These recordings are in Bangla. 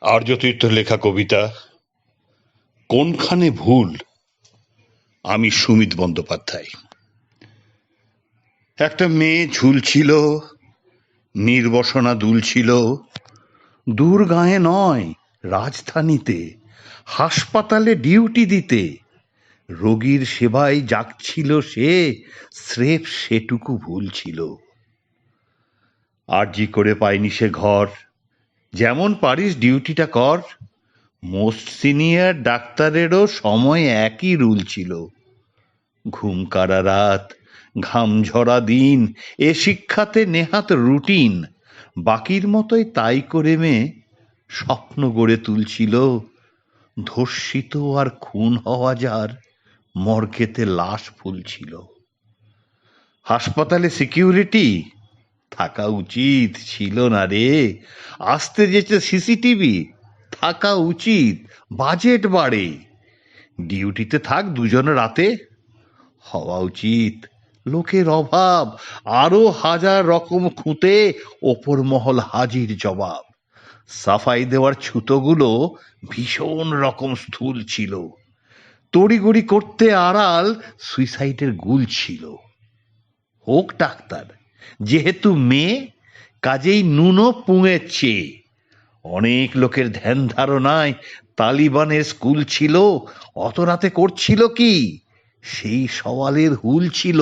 আর্যতীর্থের লেখা কবিতা কোনখানে ভুল। আমি সুমিত বন্দ্যোপাধ্যায়। একটা মেয়ে ঝুলছিল, নির্বসনা দুলছিল, দূর গাঁয়ে নয় রাজধানীতে, হাসপাতালে ডিউটি দিতে। রোগীর সেবায় জাগছিল সে, স্রেফ সেটুকু ভুল ছিল। আরজি করে পায়নি সে ঘর, যেমন পারিস ডিউটিটা কর। মোস্ট সিনিয়র ডাক্তারেরও সময় একই রুল ছিল। ঘুম কারা রাত, ঘাম ঝরা দিন, এ শিক্ষাতে নেহাত রুটিন। বাকির মতোই তাই করে মেয়ে স্বপ্ন গড়ে তুলছিল। ধর্ষিত আর খুন হওয়া যার মর্গেতে লাশ ফুলছিল। হাসপাতালে সিকিউরিটি থাকা উচিত ছিল না রে। আসতে যেতে সিসিটিভি থাকা উচিত, বাজেট বাড়ে। ডিউটিতে থাক দুজন রাতে, হওয়া উচিত লোকের অভাব। আরো হাজার রকম খুঁতে ওপর মহল হাজির জবাব। সাফাই দেওয়ার ছুতোগুলো ভীষণ রকম স্থূল ছিল। তড়িগড়ি করতে আড়াল সুইসাইডের গুল ছিল। হোক ডাক্তার, যেহেতু মেয়ে, কাজেই নুনো পুঙের চেয়ে। অনেক লোকের ধ্যান ধারণায় তালিবানের স্কুল ছিল। অত রাতে করছিল কি, সেই সওয়ালের হুল ছিল।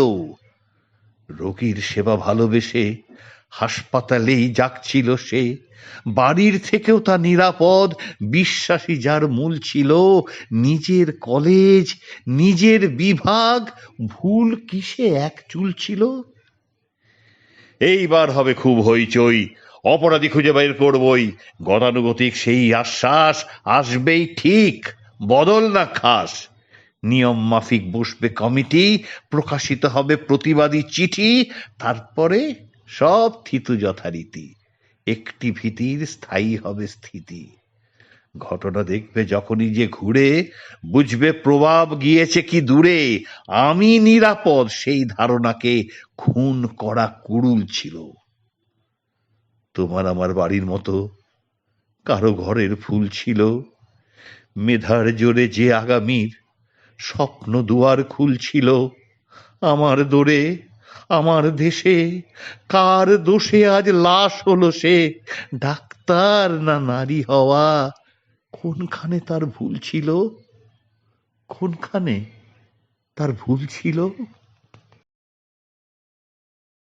রোগীর সেবা ভালোবেসে হাসপাতালেই যাচ্ছিল সে। বাড়ির থেকেও তা নিরাপদ, বিশ্বাসী যার মূল ছিল। নিজের কলেজ, নিজের বিভাগ, ভুল কিসে এক চুল ছিল। এইবার হবে খুব হইচই, অপরাধী খুঁজে বের করবই। গতানুগতিক সেই আশ্বাস আসবেই ঠিক, বদল না খাস। নিয়ম মাফিক বসবে কমিটি, প্রকাশিত হবে প্রতিবাদী চিঠি। তারপরে সব থিতু যথারীতি, একটি ভীতির স্থায়ী হবে স্থিতি। ঘটনা দেখবে যখনই যে ঘুরে, বুঝবে প্রভাব গিয়েছে কি দূরে। আমি নিরাপদ সেই ধারণাকে খুন করা কুড়ুল ছিল। তোমার আমার বাড়ির মতো কারো ঘরের ফুল ছিল। মেধার জোরে যে আগামীর স্বপ্ন দুয়ার খুলছিল। আমার দোরে, আমার দেশে, কার দোষে আজ লাশ হলো সে। ডাক্তার না নারী হওয়া, কোনখানে তার ভুল ছিল, কোনখানে তার ভুল ছিল।